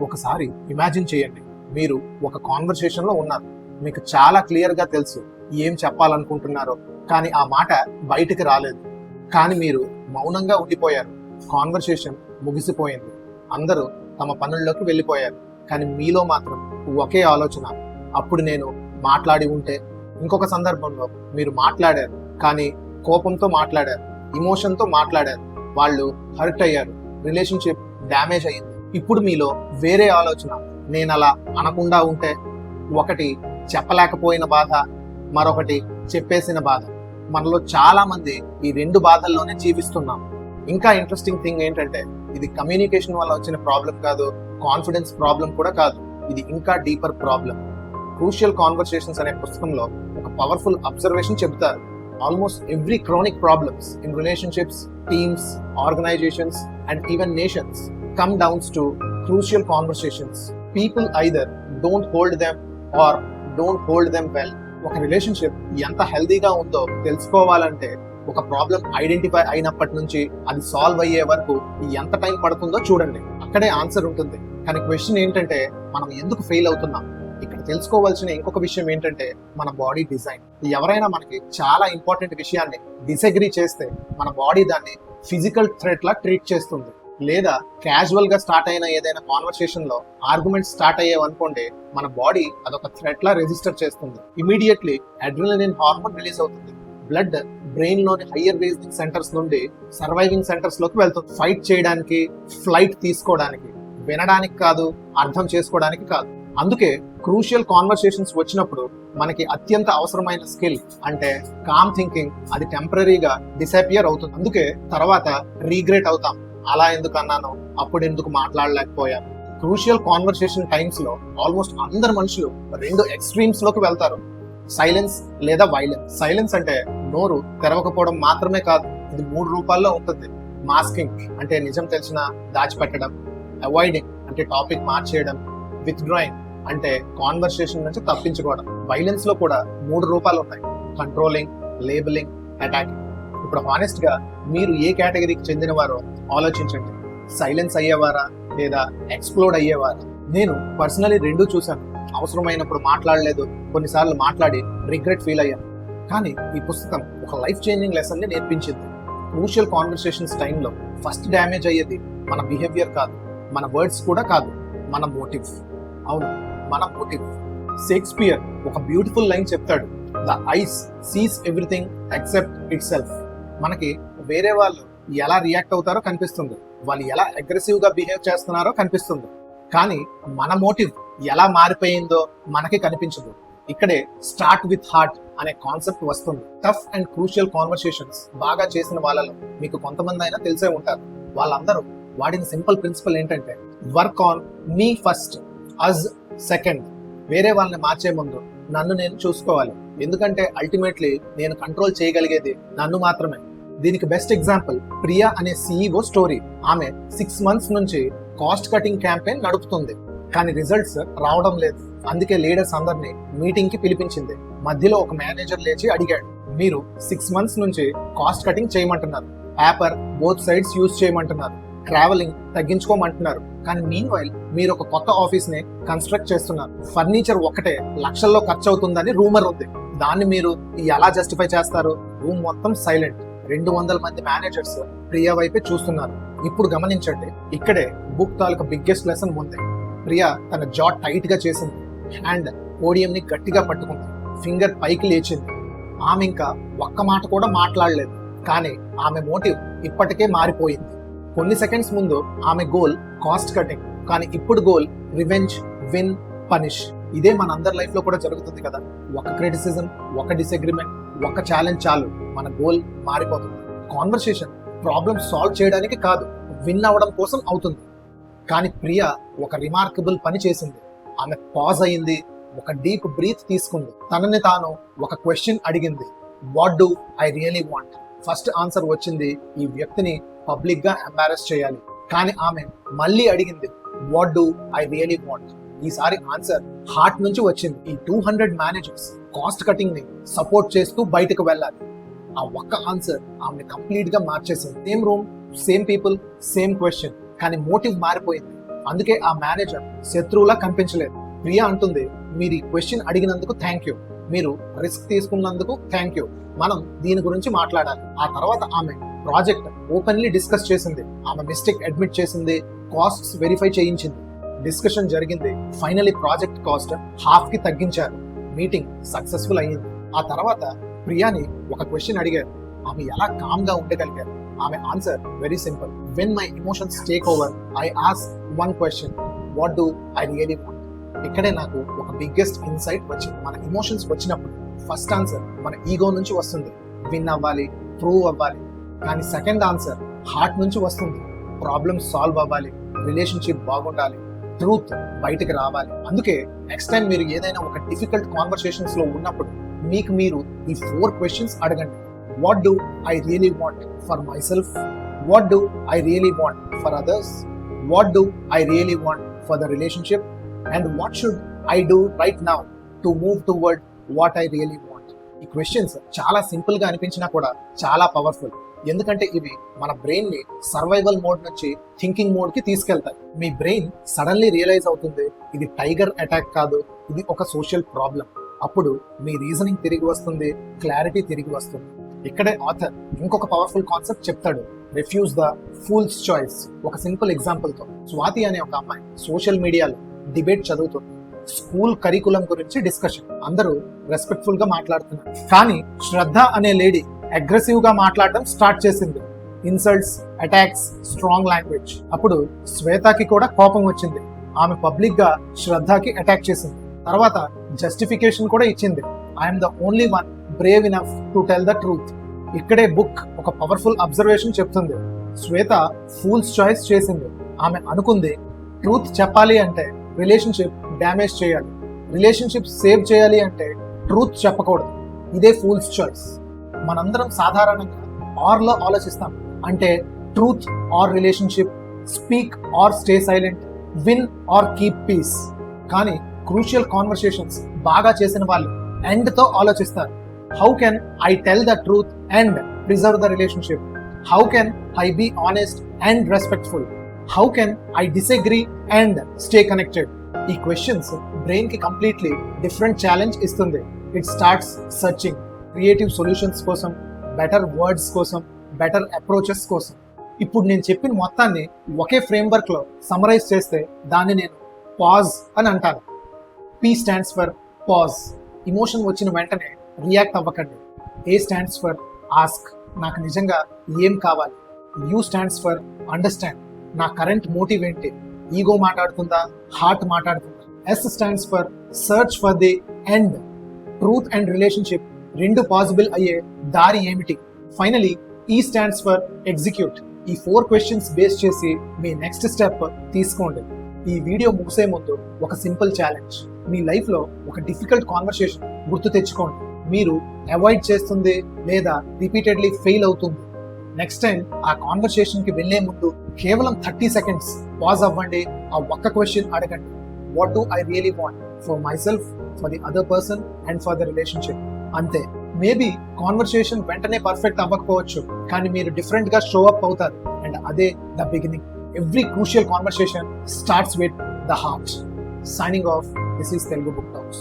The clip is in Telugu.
ఒకసారి ఇమాజిన్ చేయండి, మీరు ఒక కాన్వర్సేషన్ లో ఉన్నారు. మీకు చాలా క్లియర్ గా తెలుసు ఏం చెప్పాలనుకుంటున్నారో, కానీ ఆ మాట బయటికి రాలేదు. కానీ మీరు మౌనంగా ఉండిపోయారు. కాన్వర్సేషన్ ముగిసిపోయింది, అందరూ తమ పనుల్లోకి వెళ్ళిపోయారు. కానీ మీలో మాత్రం ఒకే ఆలోచన, అప్పుడు నేను మాట్లాడి ఉంటే. ఇంకొక సందర్భంలో మీరు మాట్లాడారు, కానీ కోపంతో మాట్లాడారు, ఇమోషన్తో మాట్లాడారు, వాళ్ళు హర్ట్ అయ్యారు, రిలేషన్షిప్ డ్యామేజ్ అయ్యింది. ఇప్పుడు మీలో వేరే ఆలోచన, నేను అలా అనకుండా ఉంటే. ఒకటి చెప్పలేకపోయిన బాధ, మరొకటి చెప్పేసిన బాధ. మనలో చాలా మంది ఈ రెండు బాధల్లోనే జీవిస్తున్నాం. ఇంకా ఇంట్రెస్టింగ్ థింగ్ ఏంటంటే, ఇది కమ్యూనికేషన్ వల్ల వచ్చిన ప్రాబ్లం కాదు, కాన్ఫిడెన్స్ ప్రాబ్లం కూడా కాదు. ఇది ఇంకా డీపర్ ప్రాబ్లం. క్రూషియల్ కాన్వర్సేషన్స్ అనే పుస్తకంలో ఒక పవర్ఫుల్ అబ్జర్వేషన్ చెబుతారు. Almost every chronic problems in relationships, teams, organisations and even nations come down to crucial conversations. People either don't hold them or don't hold them well. ఒక రిలేషన్షిప్ ఎంత హెల్దీగా ఉందో తెలుసుకోవాలంటే, ఒక ప్రాబ్లం ఐడెంటిఫై అయినప్పటి నుంచి అది సాల్వ్ అయ్యే వరకు ఎంత టైం పడుతుందో చూడండి. అక్కడే ఆన్సర్ ఉంటుంది. కానీ క్వశ్చన్ ఏంటంటే, మనం ఎందుకు ఫెయిల్ అవుతున్నాం? ఇక్కడ తెలుసుకోవాల్సిన ఇంకొక విషయం ఏంటంటే, మన బాడీ డిజైన్. ఎవరైనా మనకి చాలా ఇంపార్టెంట్ విషయాన్ని డిసగ్రీ చేస్తే, మన బాడీ దాన్ని ఫిజికల్ థ్రెట్ లా ట్రీట్ చేస్తుంది. లేదా క్యాజువల్ గా స్టార్ట్ అయిన ఏదైనా కాన్వర్సేషన్ లో ఆర్గ్యుమెంట్స్ స్టార్ట్ అయ్యేవనుకోండి, మన బాడీ అదొక థ్రెట్ లా రిజిస్టర్ చేస్తుంది. ఇమీడియట్లీ అడ్రినలిన్ హార్మోన్ రిలీజ్ అవుతుంది. బ్లడ్ బ్రెయిన్ లోని హయ్యర్ రీజనింగ్ సెంటర్స్ నుండి సర్వైవింగ్ సెంటర్స్ లోకి వెళ్తుంది. ఫైట్ చేయడానికి, ఫ్లైట్ తీసుకోవడానికి, వినడానికి కాదు, అర్థం చేసుకోవడానికి కాదు. అందుకే క్రూషియల్ కాన్వర్సేషన్స్ వచ్చినప్పుడు మనకి అత్యంత అవసరమైన స్కిల్ అంటే కామ్ థింకింగ్, అది టెంపరీగా డిసపియర్ అవుతుంది. అందుకే తర్వాత రీగ్రెట్ అవుతాం, అలా ఎందుకు అన్నాను, అప్పుడు ఎందుకు మాట్లాడలేకపోయాను. క్రూషియల్ కాన్వర్సేషన్ టైమ్స్ లో ఆల్మోస్ట్ అందరు మనుషులు రెండు ఎక్స్ట్రీమ్స్ లోకి వెళ్తారు. సైలెన్స్ లేదా వైలెన్స్. సైలెన్స్ అంటే నోరు తెరవకపోవడం మాత్రమే కాదు, ఇది 3 రూపాల్లో ఉంటుంది. మాస్కింగ్ అంటే నిజం తెలిసినా దాచిపెట్టడం, అవాయిడింగ్ అంటే టాపిక్ మార్చేయడం, విత్డ్రాయింగ్ అంటే కాన్వర్సేషన్ నుంచి తప్పించుకోవడం. వైలెన్స్ లో కూడా 3 రూపాలు ఉన్నాయి: కంట్రోలింగ్, లేబులింగ్, అటాకింగ్. ఇప్పుడు హానెస్ట్ గా మీరు ఏ కేటగిరీకి చెందినవారో ఆలోచించండి. సైలెన్స్ అయ్యేవారా లేదా ఎక్స్ప్లోడ్ అయ్యేవారా? నేను పర్సనలీ రెండూ చూశాను. అవసరమైనప్పుడు మాట్లాడలేదు, కొన్నిసార్లు మాట్లాడి రిగ్రెట్ ఫీల్ అయ్యాను. కానీ ఈ పుస్తకం ఒక లైఫ్ చేంజింగ్ లెసన్ ని నేర్పించింది. క్రూషియల్ కాన్వర్సేషన్స్ టైంలో ఫస్ట్ డ్యామేజ్ అయ్యేది మన బిహేవియర్ కాదు, మన వర్డ్స్ కూడా కాదు, మన మోటివ్. అవును, మన మోటివ్. షేక్స్పియర్ ఒక బ్యూటిఫుల్ లైన్ చెప్తాడు: the ice Cs everything except it self. మనకి వేరే వాళ్ళు ఎలా రియాక్ట్ అవుతారో కనిపిస్తుంది, వాళ్ళు ఎలా అగ్రెసివ్ గా బిహేవ్ చేస్తున్నారో కనిపిస్తుంది, కానీ మన మోటివ్ ఎలా మారిపోయిందో మనకి కనిపించదు. ఇక్కడే స్టార్ట్ విత్ హార్ట్ అనే కాన్సెప్ట్ వస్తుంది. టఫ్ అండ్ క్రూషియల్ కాన్వర్సేషన్స్ బాగా చేసిన వాళ్ళలో మీకు కొంతమంది అయినా తెలిసే ఉంటారు. వాళ్ళందరూ వాడిన సింపుల్ ప్రిన్సిపల్ ఏంటంటే, work on me first, us second. వేరే వాళ్ళని మార్చే ముందు నన్ను నేను చూసుకోవాలి, ఎందుకంటే అల్టిమేట్లీ నేను కంట్రోల్ చేయగలిగేది నన్ను మాత్రమే. దీనికి బెస్ట్ ఎగ్జాంపుల్ ప్రియా అనే CEO స్టోరీ. ఆమె 6 months నుంచి కాస్ట్ కటింగ్ క్యాంపెయిన్ నడుపుతుంది, కానీ రిజల్ట్స్ రావడం లేదు. అందుకే లీడర్స్ అందరినీ మీటింగ్ కి పిలిపించింది. మధ్యలో ఒక మేనేజర్ లేచి అడిగాడు, మీరు 6 months నుంచి కాస్ట్ కటింగ్ చేయమంటున్నారు, పేపర్ బోత్ సైడ్స్ యూజ్ చేయమంటున్నారు, ట్రావెలింగ్ తగ్గించుకోమంటున్నారు, కానీ మీన్ వైల్ మీరు ఒక కొత్త ఆఫీస్ ని కన్స్ట్రక్ట్ చేస్తున్నారు. ఫర్నిచర్ ఒక్కటే లక్షల్లో ఖర్చు అవుతుందని రూమర్ ఉంది. దాన్ని మీరు ఎలా జస్టిఫై చేస్తారు? రూమ్ మొత్తం సైలెంట్. 200 మంది మేనేజర్స్ ప్రియా వైపే చూస్తున్నారు. ఇప్పుడు గమనించండి, ఇక్కడే బుక్ తాలూకా బిగ్గెస్ట్ లెసన్ ఉంది. ప్రియా తన జా టైట్ గా చేసింది, హ్యాండ్ పోడియం ని గట్టిగా పట్టుకుంది, ఫింగర్ పైకి లేచింది. ఆమె ఇంకా ఒక్క మాట కూడా మాట్లాడలేదు, కానీ ఆమె మోటివ్ ఇప్పటికే మారిపోయింది. కొన్ని సెకండ్స్ ముందు ఆమె గోల్ కాస్ట్ కటింగ్, కానీ ఇప్పుడు గోల్ రివెంజ్, విన్, పనిష్. ఇదే మన అందరి లైఫ్ లో కూడా జరుగుతుంది కదా. ఒక క్రిటిసిజం, ఒక డిసగ్రిమెంట్, ఒక ఛాలెంజ్ చాలు మన గోల్ మారిపోతుంది. కాన్వర్సేషన్ ప్రాబ్లమ్ సాల్వ్ చేయడానికి కాదు, విన్ అవ్వడం కోసం అవుతుంది. కానీ ప్రియా ఒక రిమార్కబుల్ పని చేసింది. ఆమె పాజ్ అయింది, ఒక డీప్ బ్రీత్ తీసుకుంది, తనని తాను ఒక క్వశ్చన్ అడిగింది: what do I really want? First answer వచ్చింది, ఈ వ్యక్తిని పబ్లిక్ గా ఎంబారెస్ చేయాలి. కానీ ఆమె మళ్ళీ అడిగింది, what do I really want? ఈసారి ఆన్సర్ హార్ట్ నుంచి వచ్చింది. ఈ 200 మేనేజర్స్ కాస్ట్ కటింగ్ ని సపోర్ట్ చేస్తూ బయటకు వెళ్ళాలి. ఆ ఒక్క ఆన్సర్ ఆమె కంప్లీట్ గా మార్చేసింది. Same room, same people, same question, కానీ మోటివ్ మారిపోయింది. అందుకే ఆ మేనేజర్ శత్రువులా కనిపించలేదు. ప్రియా అంటుంది, మీరు ఈ క్వశ్చన్ అడిగినందుకు థ్యాంక్ యూ, మీరు రిస్క్ తీసుకున్నందుకు థ్యాంక్ యూ, మనం దీని గురించి మాట్లాడాలి. ఆ తర్వాత ఆమె ప్రాజెక్ట్ ఓపెన్లీ డిస్కస్ చేసింది, ఆమె మిస్టేక్ అడ్మిట్ చేసింది, కాస్ట్స్ వెరిఫై చేయించింది, డిస్కషన్ జరిగింది. ఫైనలీ ప్రాజెక్ట్ కాస్ట్ హాఫ్ కి తగ్గించారు. మీటింగ్ సక్సెస్ఫుల్ అయ్యింది. ఆ తర్వాత ప్రియాని ఒక క్వశ్చన్ అడిగారు, ఆమె ఎలా కామ్ గా ఉండగలిగారు? ఆమె answer very simple. When my emotions take over I ask one question, what do I really want? ఇక్కడే నాకు ఒక బిగ్గెస్ట్ ఇన్సైట్ వచ్చింది. మన ఎమోషన్స్ వచ్చినప్పుడు ఫస్ట్ ఆన్సర్ మన ఈగో నుంచి వస్తుంది, విన్ అవ్వాలి, ప్రూవ్ అవ్వాలి. కానీ సెకండ్ ఆన్సర్ హార్ట్ నుంచి వస్తుంది, ప్రాబ్లమ్ సాల్వ్ అవ్వాలి, రిలేషన్షిప్ బాగుండాలి, ట్రూత్ బయటకు రావాలి. అందుకే నెక్స్ట్ టైం మీరు ఏదైనా ఒక డిఫికల్ట్ కాన్వర్సేషన్స్ లో ఉన్నప్పుడు మీకు మీరు ఈ 4 క్వశ్చన్స్ అడగండి. What do I really want for my self? What do I really want for others? What do I really want for the relationship? And what should I do right now to move towards what I really want? ఈ క్వశ్చన్స్ చాలా సింపుల్ గా అనిపించినా కూడా చాలా పవర్ఫుల్. ఎందుకంటే ఇవి మన బ్రెయిన్ ని సర్వైవల్ మోడ్ నుంచి థింకింగ్ మోడ్ కి తీసుకెళ్తాయి. మీ బ్రెయిన్ సడన్లీ రియలైజ్ అవుతుంది, ఇది టైగర్ అటాక్ కాదు, ఇది ఒక సోషల్ ప్రాబ్లం. అప్పుడు మీ రీజనింగ్ తిరిగి వస్తుంది, క్లారిటీ తిరిగి వస్తుంది. ఇక్కడే ఆథర్ ఇంకొక పవర్ఫుల్ కాన్సెప్ట్ చెప్తాడు, రిఫ్యూజ్ ద ఫూల్స్ చాయిస్. ఒక సింపుల్ ఎగ్జాంపుల్ తో, స్వాతి అనే ఒక అమ్మాయి సోషల్ మీడియాలో డిబేట్ చదువుతుంది. స్కూల్ కరికులం గురించి డిస్కషన్, అందరూ రెస్పెక్ట్ఫుల్ గా మాట్లాడుతున్నారు. కానీ శ్రద్ధ అనే లేడీ అగ్రెసివ్ గా మాట్లాడడం స్టార్ట్ చేసింది, ఇన్సల్ట్స్, అటాక్స్, స్ట్రాంగ్ లాంగ్వేజ్. అప్పుడు శ్వేతకి కూడా కోపం వచ్చింది. ఆమె పబ్లిక్ గా శ్రద్ధకి అటాక్ చేసింది. తర్వాత జస్టిఫికేషన్ కూడా ఇచ్చింది, I'm the only one Brave enough to tell the truth. ఇక్కడే బుక్ ఒక పవర్ఫుల్ అబ్జర్వేషన్ చెప్తుంది. శ్వేత ఫూల్స్ చాయిస్ చేసింది. ఆమె అనుకుంది, ట్రూత్ చెప్పాలి అంటే రిలేషన్షిప్ డ్యామేజ్ చేయాలి, రిలేషన్షిప్ సేవ్ చేయాలి అంటే ట్రూత్ చెప్పకూడదు. ఇదే ఫూల్స్ చాయిస్. మనందరం సాధారణంగా ఆర్ లో ఆలోచిస్తాం, అంటే truth or relationship, speak or stay silent, win or keep peace. కానీ క్రూషియల్ కాన్వర్సేషన్స్ బాగా చేసిన వాళ్ళు ఎండ్ తో ఆలోచిస్తారు. How can I tell the truth and preserve the relationship? How can I be honest and respectful? How can I disagree and stay connected? ఈ క్వశ్చన్స్ బ్రెయిన్ కి కంప్లీట్లీ డిఫరెంట్ ఛాలెంజ్ ఇస్తుంది. It starts searching creative solutions కోసం, బెటర్ వర్డ్స్ కోసం, బెటర్ అప్రోచెస్ కోసం. ఇప్పుడు నేను చెప్పిన మొత్తాన్ని ఒకే ఫ్రేమ్వర్క్ లో సమరైజ్ చేస్తే దాన్ని నేను పాజ్ అని అంటాను. P stands for pause, emotion వచ్చిన వెంటనే రియాక్ట్ అవ్వకండి. ఏ స్టాండ్స్ ఫర్ ఆస్క్, నాకు నిజంగా ఏం కావాలి? యూ స్టాండ్స్ ఫర్ అండర్స్టాండ్, నా కరెంట్ మోటివ్ ఏంటి? ఈగో మాట్లాడుతుందా, హార్ట్ మాట్లాడుతుందా? S stands for search for the end, truth and relationship రెండు పాసిబుల్ అయ్యే దారి ఏమిటి? ఫైనలీ ఈ స్టాండ్స్ ఫర్ ఎగ్జిక్యూట్. ఈ 4 క్వశ్చన్స్ బేస్ చేసి మీ నెక్స్ట్ స్టెప్ తీసుకోండి. ఈ వీడియో ముగిసే ముందు ఒక సింపుల్ ఛాలెంజ్. మీ లైఫ్ లో ఒక డిఫికల్ట్ కాన్వర్సేషన్ గుర్తు తెచ్చుకోండి. మీరు అవాయిడ్ చేస్తుంది లేదా రిపీటెడ్లీ ఫెయిల్ అవుతుంది. నెక్స్ట్ టైం ఆ కాన్వర్సేషన్ కి వెళ్లే ముందు కేవలం 30 సెకండ్స్ పాజ్ అవ్వండి. ఆ ఒక్క క్వశ్చన్ అడగండి, what do I really want for my self, for the other person and for the relationship? అంతే. మేబీ కాన్వర్సేషన్ వెంటనే పర్ఫెక్ట్ అవ్వకపోవచ్చు, కానీ మీరు డిఫరెంట్ గా షో అప్ అవుతారు. అండ్ అదే the beginning. Every crucial conversation starts with the heart. Signing off, this is Telugu Book Talks.